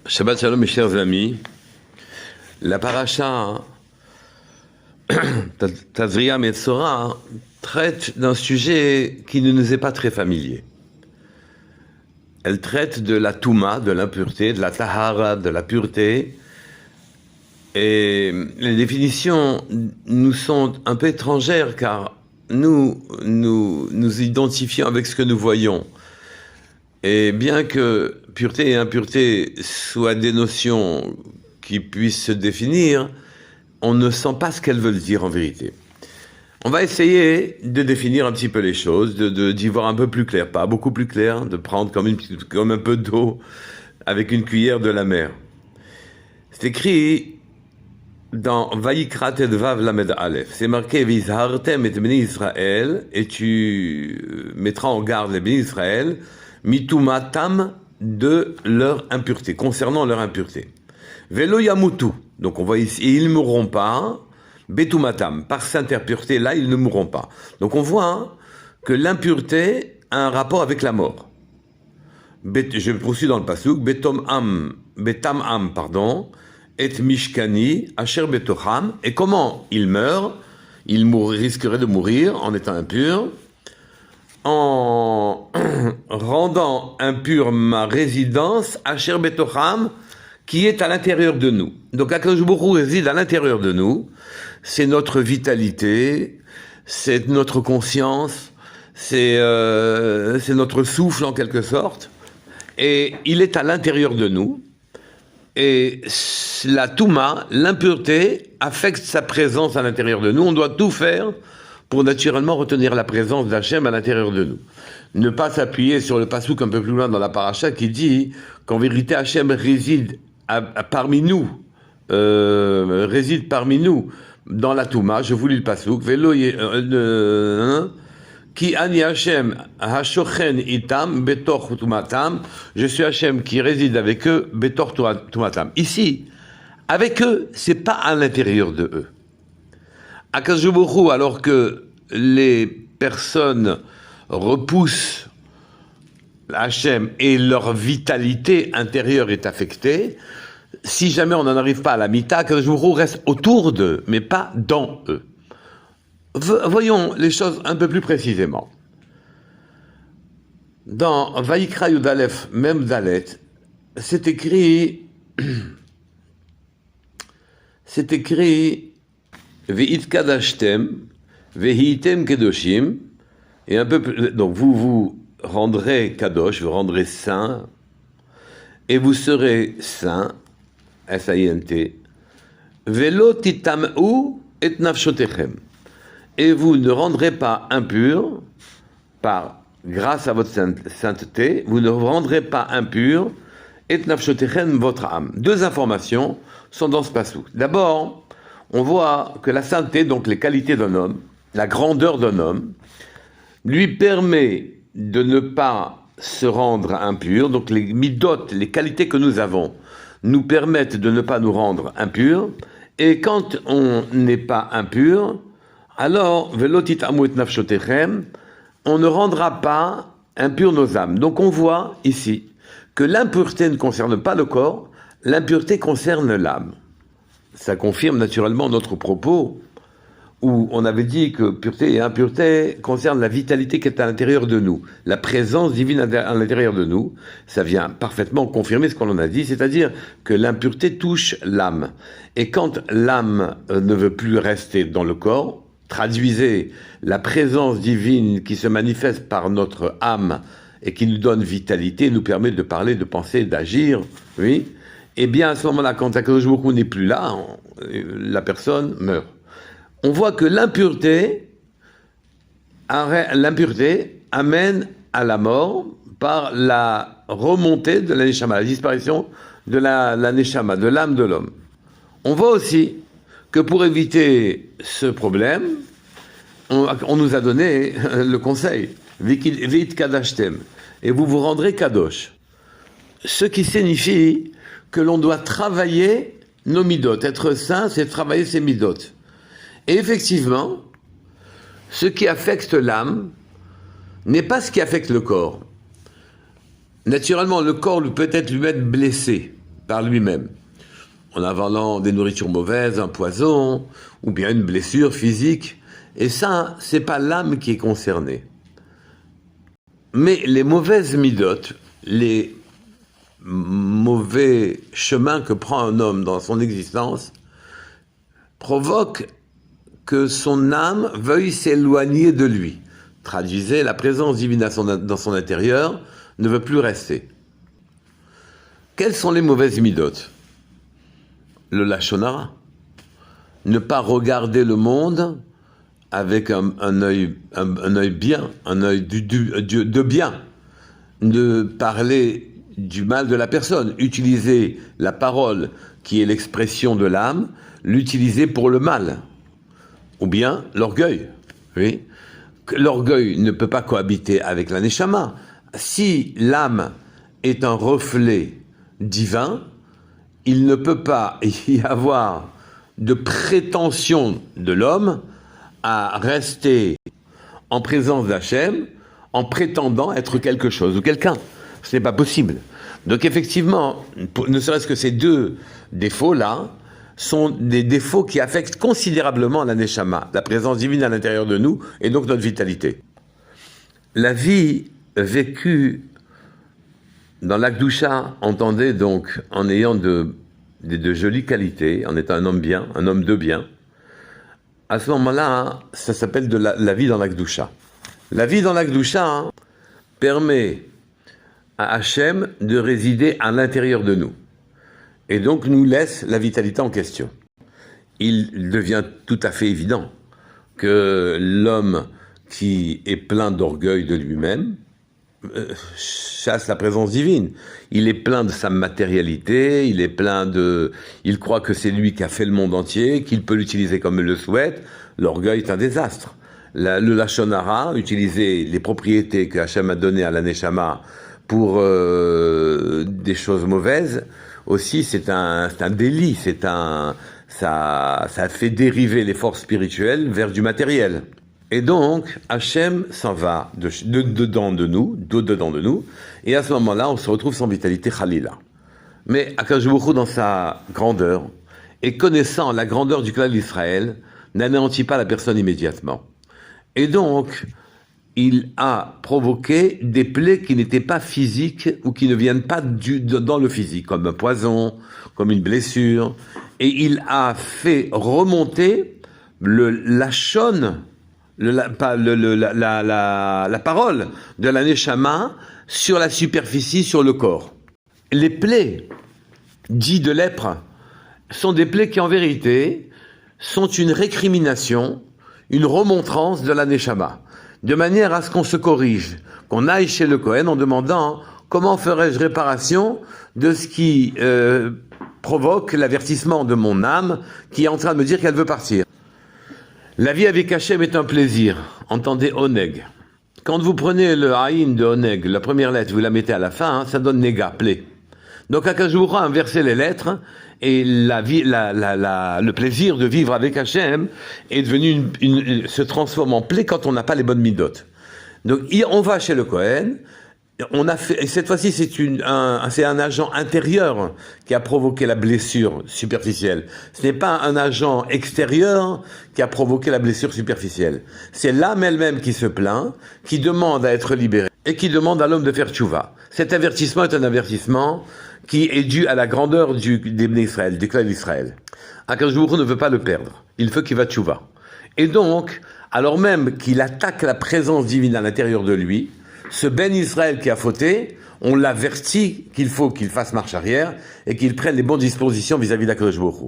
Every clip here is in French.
Shabbat Shalom mes chers amis, la paracha Tazria Metzora traite d'un sujet qui ne nous est pas très familier. Elle traite de la Touma, de l'impureté, de la Tahara, de la pureté. Et les définitions nous sont un peu étrangères car nous identifions avec ce que nous voyons. Et bien que pureté et impureté soient des notions qui puissent se définir, on ne sent pas ce qu'elles veulent dire en vérité. On va essayer de définir un petit peu les choses, d'y voir un peu plus clair, pas beaucoup plus clair, de prendre comme un peu d'eau avec une cuillère de la mer. C'est écrit dans Vayikra Tedvav Lamed Aleph. C'est marqué Vizhartem et Bnei Israël, et tu mettras en garde les Bnei Israël mitumatam de leur impureté, concernant leur impureté. Velo yamutu, donc on voit ici, ils ne mourront pas. Betumatam, par sainte impureté, là ils ne mourront pas. Donc on voit que l'impureté a un rapport avec la mort. Je poursuis dans le pasuk, betam am, et mishkani, asher betocham, et comment il meurt, il risquerait de mourir en étant impur, en rendant impure ma résidence, Asher Betocham, qui est à l'intérieur de nous. Donc Akadosh Baruch Hu réside à l'intérieur de nous, c'est notre vitalité, c'est notre conscience, c'est notre souffle en quelque sorte, et il est à l'intérieur de nous, et la Touma, l'impureté, affecte sa présence à l'intérieur de nous. On doit tout faire pour naturellement retenir la présence d'Hachem à l'intérieur de nous. Ne pas s'appuyer sur le passouk un peu plus loin dans la paracha qui dit qu'en vérité Hachem réside parmi nous dans la Touma. Je vous lis le passouk. Ki ani Hachem hashochen itam betor tumatam. Je suis Hachem qui réside avec eux betor tumatam. Ici, avec eux, c'est pas à l'intérieur de eux. Akadosh Baruch Hu, alors que les personnes repoussent Hachem et leur vitalité intérieure est affectée, si jamais on n'en arrive pas à la mita, Akadosh Baruch Hu reste autour d'eux, mais pas dans eux. Voyons les choses un peu plus précisément. Dans Vayikra Yud Aleph, même Dalet, c'est écrit Ve'it kadashtem, ve'item kedoshim, et un peu plus, donc vous rendrez kadosh, vous rendrez saint, et vous serez saint, S-A-I-N-T, ve'lo titam'u et nafshotechem, et vous ne rendrez pas impur, grâce à votre sainteté, vous ne rendrez pas impur, et nafshotechem, votre âme. Deux informations sont dans ce passage. D'abord, on voit que la sainteté, donc les qualités d'un homme, la grandeur d'un homme, lui permet de ne pas se rendre impur. Donc les midot, les qualités que nous avons, nous permettent de ne pas nous rendre impurs. Et quand on n'est pas impur, alors, velotit amut nafshotechem, on ne rendra pas impur nos âmes. Donc on voit ici que l'impureté ne concerne pas le corps, l'impureté concerne l'âme. Ça confirme naturellement notre propos où on avait dit que pureté et impureté concernent la vitalité qui est à l'intérieur de nous, la présence divine à l'intérieur de nous. Ça vient parfaitement confirmer ce qu'on en a dit, c'est-à-dire que l'impureté touche l'âme. Et quand l'âme ne veut plus rester dans le corps, traduisez la présence divine qui se manifeste par notre âme et qui nous donne vitalité, nous permet de parler, de penser, d'agir, oui. Et bien à ce moment-là, quand Akadosh Baruch Hu n'est plus là, la personne meurt. On voit que l'impureté amène à la mort par la remontée de la neshama, la disparition de la neshama, de l'âme de l'homme. On voit aussi que pour éviter ce problème, on nous a donné le conseil, vit kadashtem, et vous vous rendrez kadosh. Ce qui signifie que l'on doit travailler nos midot. Être saint, c'est travailler ses midot. Et effectivement, ce qui affecte l'âme n'est pas ce qui affecte le corps. Naturellement, le corps peut être lui-même blessé. par lui-même, en avalant des nourritures mauvaises, un poison, ou bien une blessure physique. Et ça, c'est pas l'âme qui est concernée. Mais les mauvaises midotes, les mauvais chemins que prend un homme dans son existence, provoquent que son âme veuille s'éloigner de lui. Traduisez, la présence divine dans son intérieur ne veut plus rester. Quelles sont les mauvaises midotes? Le lachon hara. Ne pas regarder le monde avec un œil bien, un œil de bien. Ne parler du mal de la personne. Utiliser la parole qui est l'expression de l'âme, l'utiliser pour le mal. Ou bien l'orgueil. Oui. L'orgueil ne peut pas cohabiter avec la neshama. Si l'âme est un reflet divin, il ne peut pas y avoir de prétention de l'homme à rester en présence d'Hachem en prétendant être quelque chose ou quelqu'un. Ce n'est pas possible. Donc effectivement, ne serait-ce que ces deux défauts-là sont des défauts qui affectent considérablement la neshama, la présence divine à l'intérieur de nous et donc notre vitalité. La vie vécue dans l'Akdoucha, entendez donc en ayant de jolies qualités, en étant un homme bien, un homme de bien, à ce moment-là, ça s'appelle la vie dans l'Akdoucha. La vie dans l'Akdoucha permet à Hachem de résider à l'intérieur de nous. Et donc nous laisse la vitalité en question. Il devient tout à fait évident que l'homme qui est plein d'orgueil de lui-même chasse la présence divine. Il est plein de sa matérialité, il croit que c'est lui qui a fait le monde entier, qu'il peut l'utiliser comme il le souhaite. L'orgueil est un désastre. Le lachon hara, utiliser les propriétés que Hachem a données à la neshama pour des choses mauvaises, aussi c'est un délit, ça fait dériver les forces spirituelles vers du matériel. Et donc, Hachem s'en va dedans de nous, et à ce moment-là, on se retrouve sans vitalité Khalila. Mais Akadosh Baruch Hu, dans sa grandeur, et connaissant la grandeur du clan d'Israël, n'anéantit pas la personne immédiatement. Et donc, il a provoqué des plaies qui n'étaient pas physiques ou qui ne viennent pas dans le physique, comme un poison, comme une blessure, et il a fait remonter la parole de la neshama sur la superficie, sur le corps. Les plaies dites de lèpre sont des plaies qui en vérité sont une récrimination, une remontrance de la neshama, de manière à ce qu'on se corrige, qu'on aille chez le Kohen en demandant comment ferais-je réparation de ce qui provoque l'avertissement de mon âme qui est en train de me dire qu'elle veut partir. La vie avec Hachem est un plaisir. Entendez Oneg. Quand vous prenez le Haïn de Oneg, la première lettre, vous la mettez à la fin, ça donne Nega, plaie. Donc Akadosh Baruch Hu a inversé les lettres et le plaisir de vivre avec Hachem est devenu se transforme en plaie quand on n'a pas les bonnes midotes. Donc on va chez le Kohen. Et cette fois-ci, c'est un agent intérieur qui a provoqué la blessure superficielle. Ce n'est pas un agent extérieur qui a provoqué la blessure superficielle. C'est l'âme elle-même qui se plaint, qui demande à être libérée et qui demande à l'homme de faire tchouva. Cet avertissement est un avertissement qui est dû à la grandeur des Bnei Israël, des clans d'Israël. Akadosh Baruch Hu ne veut pas le perdre. Il veut qu'il va tchouva. Et donc, alors même qu'il attaque la présence divine à l'intérieur de lui, ce Ben Israël qui a fauté, on l'avertit qu'il faut qu'il fasse marche arrière et qu'il prenne les bonnes dispositions vis-à-vis d'Akadosh Baruch Hu.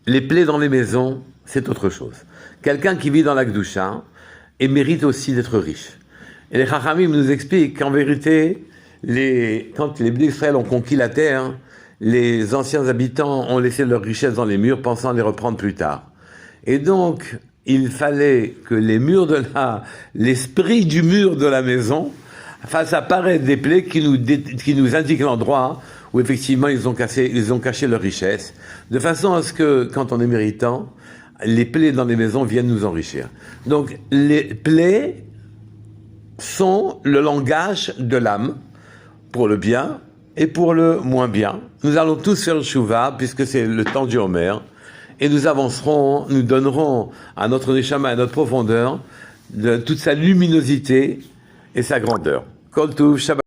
Les plaies dans les maisons, c'est autre chose. Quelqu'un qui vit dans la Kedusha et mérite aussi d'être riche. Et les Chachamim nous expliquent qu'en vérité, quand les Bnei Israël ont conquis la terre, les anciens habitants ont laissé leurs richesses dans les murs, pensant les reprendre plus tard. Et donc, il fallait que l'esprit du mur de la maison fasse apparaître des plaies qui nous indiquent l'endroit où effectivement ils ont caché leurs richesses, de façon à ce que, quand on est méritant, les plaies dans les maisons viennent nous enrichir. Donc, les plaies sont le langage de l'âme, pour le bien et pour le moins bien. Nous allons tous faire le Shuvah, puisque c'est le temps du Homer, et nous avancerons, nous donnerons à notre Neshama, à notre profondeur, de toute sa luminosité et sa grandeur. Kol Tuv, Shabbat.